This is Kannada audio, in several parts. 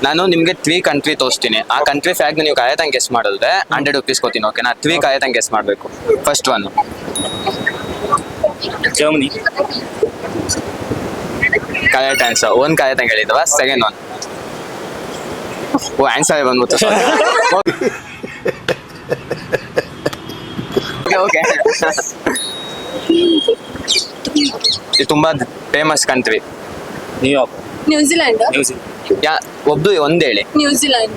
ನಾನು ನಿಮ್ಗೆ 3 ಕಂಟ್ರಿ ತೋರಿಸ್ತೀನಿ. ಆ ಕಂಟ್ರಿ ಫ್ಯಾಕ್ಟ್ ನೀವು ಕಾಯತಂಗೆ ಗೆಸ್ ಮಾಡಿದ್ರೆ 100 ರೂಪೀಸ್ ಕೊಡ್ತೀನಿ. ಓಕೆನಾ? 3 ಕಾಯತಂಗೆ ಗೆಸ್ ಮಾಡಬೇಕು. First one Germany. Correct answer. ಒಂದು ಕಾಯತಂಗೆ ಹೇಳಿದ್ವಾ? Second one. ಓ ಆನ್ಸರ್ ಬಂದ್ಬಿಟ್ಟು. ಓಕೆ ಇದು ತುಂಬಾ ಫೇಮಸ್ ಕಂಟ್ರಿ. ನ್ಯೂಯಾರ್ಕ್. ನ್ಯೂಜಿಲೆಂಡ್. ಒಬ್ದು ಒಂದ್ ಹೇಳಿ. ನ್ಯೂಜಿಲೆಂಡ್.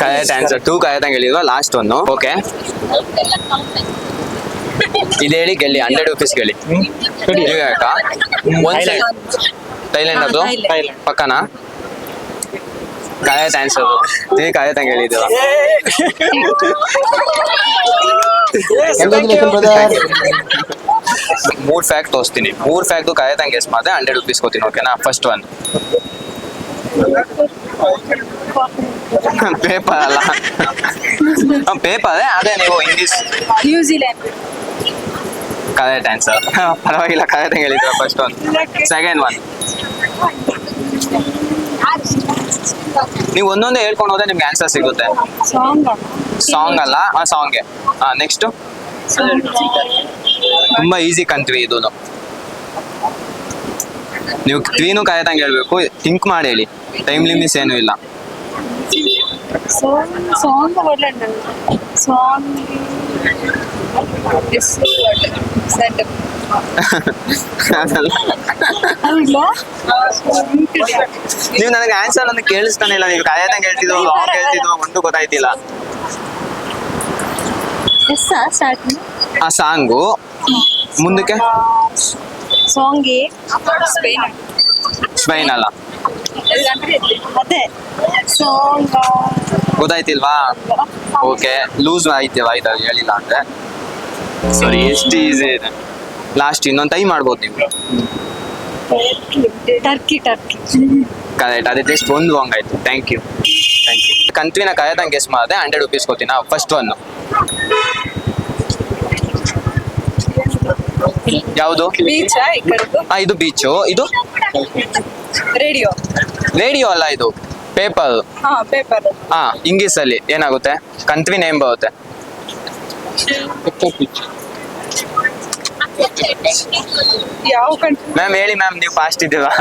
Correct answer. 2 ಕಾಯತಂಗೆ ಹೇಳಿದ್ವಾ? Last one. ಓಕೆ ಇದು ಹೇಳಿ ಗೆಲ್ಲಿ 100 ರೂಪೀಸ್ ಗೆಲ್ಲಿ. ಥೈಲ್ಯಾಂಡ್ ಅದು ಪಕ್ಕನಾ? Correct answer. 3 ಕಾಯತಂಗೆ ಹೇಳಿದ್ವಾ? ಮೂರ್ ಫ್ಯಾಕ್ಟ್ ತೋರಿಸ್ತೀನಿ. 3 ಫ್ಯಾಕ್ಟ್ ಕಾಯತಂಗೆ ಗೆಸ್ ಮಾಡಿದ್ರೆ 100 ರೂಪೀಸ್ ಕೊಡ್ತೀನಿ. ಓಕೆನಾ? ಫಸ್ಟ್ ಒನ್ ಪೇಪರ್ ಅಲ್ಲ, ಪೇಪರ್ ಅದೇ ನೀವು ಇಂಗ್ಲಿಷ್. ನ್ಯೂಜಿಲೆಂಡ್. Correct answer. ಪರವಾಗಿಲ್ಲ, ಕಾಯತಂಗೆ ಹೇಳಿದ್ರ. First one. ಸೆಕೆಂಡ್ ಒನ್ ನೀವು ಒಂದೊಂದೇ ಹೇಳ್ಕೊಂಡು ಹೋದ್ರೆ ನಿಮ್ಗೆ ಆನ್ಸರ್ ಸಿಗುತ್ತೆ. ಸಾಂಗ್ ಅಲ್ಲ, ಆ ಸಾಂಗ್ಗೆ. ನೆಕ್ಸ್ಟ್ ತುಂಬಾ ಈಸಿ ಕಂಟ್ರಿ ಇದು. ನೀವು 3 ಕಾಯತಂಗೆ ಹೇಳ್ಬೇಕು. ಥಿಂಕ್ ಮಾಡಿ ಹೇಳಿ. ಟೈಮ್ ಲಿಮಿಟ್ಸ್ ಏನು ಇಲ್ಲ. ಸಾಂಗ್ ವರ್ಡ್ ಸಾಂಗ್ ನೀವು ನನಗೆ ಆನ್ಸರ್ ನನಗೆ ಕೇಳಿಸ್ತಾನೆ ಇಲ್ಲ. ನೀವು ಕಾಯತಂಗೆ ಹೇಳ್ತಿದ್ರು, ಸಾಂಗ್ ಹೇಳ್ತಿದ್ರು, ಒಂದು ಗೊತ್ತಾಯ್ತಿಲ್ಲ. ಆ ಸಾಂಗು ಮುಂದಕ್ಕೆ ಸಾಂಗ್ ಸ್ಪೈನ್ ಅಲ್ಲ. ಅದೇ ಸಾಂಗ್ ಗೊತ್ತಾಯ್ತಿಲ್ವಾ? ಓಕೆ ಲೂಸ್ ಆಯ್ತೇವಾ ಇದು ಹೇಳಿಲ್ಲ ಅಂದ್ರೆ? ಸರಿ, ಎಷ್ಟು ಈಸಿ ಇದೆ. ಲಾಸ್ಟ್ ಇನ್ನೊಂದು ಟೈಮ್ ಮಾಡ್ಬೋದು ನೀವು. ಟರ್ಕಿ. ಕರೆಕ್ಟ್. ಅದೇ ಜಸ್ಟ್ ಒಂದು ರಾಂಗ್ ಆಯ್ತು. Thank you. ಕಂಟ್ರಿನ ಕಾಯತಂಗೆ ಗೆಸ್ ಮಾಡಿದೆ 100 ರೂಪೀಸ್ ಕೊಡ್ತೀನಿ. ಫಸ್ಟ್ ಒನ್ ಯಾವುದು? ಬೀಚ್. ಇದು ಬೀಚು. ಇದು ರೇಡಿಯೋ ಅಲ್ಲ, ಇದು ಪೇಪರ್. ಪೇಪರ್. ಇಂಗ್ಲಿಷ್ ಅಲ್ಲಿ ಏನಾಗುತ್ತೆ? ಕಂಟ್ರಿ ನೇಮ್ ಬರುತ್ತೆ. ಯಾವ ಕಂಟ್ರಿ? ಮ್ಯಾಮ್ ಹೇಳಿ ಮ್ಯಾಮ್, ನೀವು ಫಾಸ್ಟ್ ಇದ್ದೀರಾ?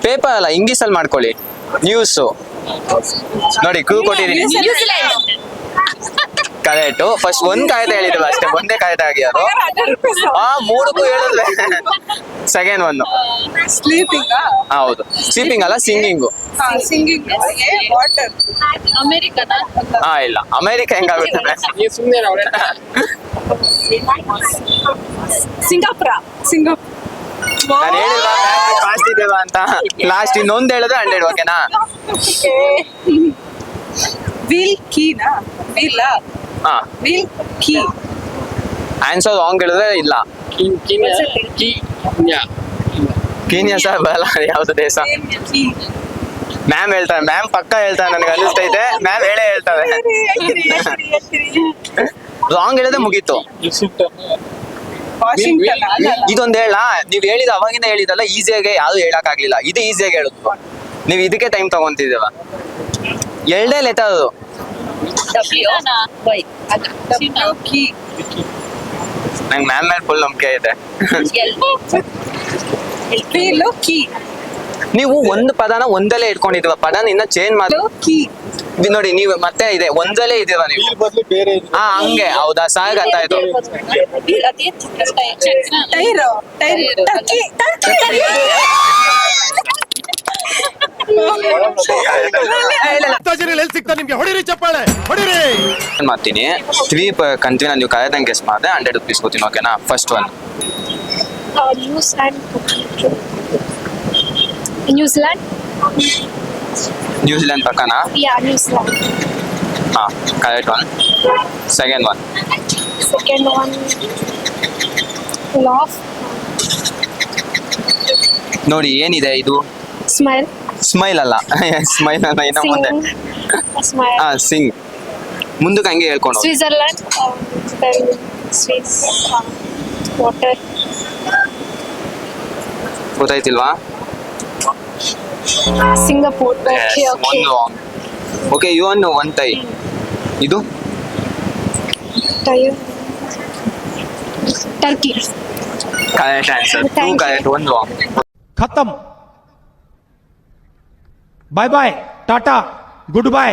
ಪೇಪರ್ ಅಲ್ಲ, ಇಂಗ್ಲಿಷ್ ಅಲ್ಲಿ ಮಾಡ್ಕೊಳ್ಳಿ. ನ್ಯೂಸ್ ನೋಡಿ, ಕ್ಲೂ ಕೊಟ್ಟಿದ್ದೀನಿ. ಕರೆಕ್ಟ್. ಫಸ್ಟ್ ಒಂದ್ ಕಾಯ್ದೆ ಹೇಳಿದ್ರು ಅಷ್ಟೇ, ಒಂದೇ ಕಾಯ್ದೆ ಆಗ್ಯಾರು. 3 ಹೇಳಿದ್ರೆ. Second one sleeping. ಹೌದು, ಸ್ಲೀಪಿಂಗ್ ಅಲ್ಲ, ಸಿಂಗಿಂಗು. ಸಿಂಗಿಂಗ್. ವಾಟರ್. ಅಮೆರಿಕನ? ಇಲ್ಲ, ಅಮೆರಿಕ ಹೆಂಗಾಗುತ್ತೆ? ಸಿಂಗಾಪುರ. ನಾನು ಹೇಳಿಲ್ವಾ ಫಾಸ್ಟ್ ಇದ್ದೇವಾ ಅಂತ? ಲಾಸ್ಟ್ ಇನ್ನೊಂದು ಹೇಳಿದ್ರೆ 100. ಓಕೆನಾ? ವೀಲ್ ಕೀನಾ? Wheel key. ಆನ್ಸರ್ ರಾಂಗ್ ಹೇಳಿದ್ರೆ ಇಲ್ಲ. ಕೀನ್ಯಾ ಸರ್ ಬರಲ್ಲ. ಯಾವ್ದು ದೇಶ? ಮ್ಯಾಮ್ ಹೇಳ್ತಾರೆ, ಮ್ಯಾಮ್ ಪಕ್ಕ ಹೇಳ್ತಾರೆ, ನನಗೆ ಅನಿಸ್ತೈತೆ. ಮ್ಯಾಮ್ ಹೇಳೇ ಹೇಳ್ತಾರೆ. ರಾಂಗ್ ಹೇಳಿದ್ರೆ ಮುಗೀತು. ಇದೊಂದು ಹೇಳ, ನೀವ್ ಹೇಳಿದ ಅವಾಗಿಂದ ಹೇಳಿದಲ್ಲ, ಈಸಿಯಾಗಿ ಯಾವ್ದು ಹೇಳಕ್ ಆಗ್ಲಿಲ್ಲ. ಇದು ಈಸಿಯಾಗಿ ಹೇಳುದು. ನೀವ್ ಇದಕ್ಕೆ ಟೈಮ್ ತಗೊಂತಿದ್ದೇವ. 2 ಲೆಟರ್ ಅದು. ನಂಗೆ ಮ್ಯಾಮ್ ಮೇಲೆ ಫುಲ್ ನಂಬಿಕೆ ಇದೆ. ನೀವು ಒಂದು ಪದನ ಒಂದಲ್ಲೇ ಇಟ್ಕೊಂಡಿದ್ವ, ಪದನ ಇನ್ನ ಚೇಂಜ್ ಮಾಡಿ ನೋಡಿ. ನೀವು ಮತ್ತೆ ಇದೆ ಒಂದಲ್ಲೇ ಇದೀವ ನೀವು. ಹಂಗೆ ಹೌದಾ? ಸಾಗ ಅಂತ ಆಯ್ತು. ಮಾಡ್ತೀನಿ. 3 ಕಂಟ್ರಿನ ನೀವು ಕಾಯತಂಗೆ ಗೆಸ್ ಮಾಡಿದ್ರೆ 100 ರೂಪೀಸ್ ಕೊಡ್ತೀನಿ. ಓಕೆನಾ? ಫಸ್ಟ್ ಒನ್ ನ್ಯೂಜಿಲೆಂಡ್ ಪಕ್ಕನಾ? Correct one. ಸೆಕೆಂಡ್ ಒನ್ ನೋಡಿ ಏನಿದೆ ಇದು? ಸ್ಮೈಲ್ ಅಲ್ಲ. ಸ್ಮೈಲ್ ಅಲ್ಲ, ಇನ್ನ ಮುಂದೆ. ಸಿಂಗ್. ಮುಂದಕ್ಕೆ ಹಂಗೆ ಹೇಳ್ಕೊಂಡು. ಸ್ವಿಟ್ಜರ್ಲ್ಯಾಂಡ್. ಗೊತ್ತಾಯ್ತಿಲ್ವಾ? Singapore. Okay, okay. Okay you ಅನ್ನು ಒನ್ ತೈ. ಇದು Turkey. Correct answer. Two Thank you. Correct, one wrong. खत्म. Bye bye, tata, good bye.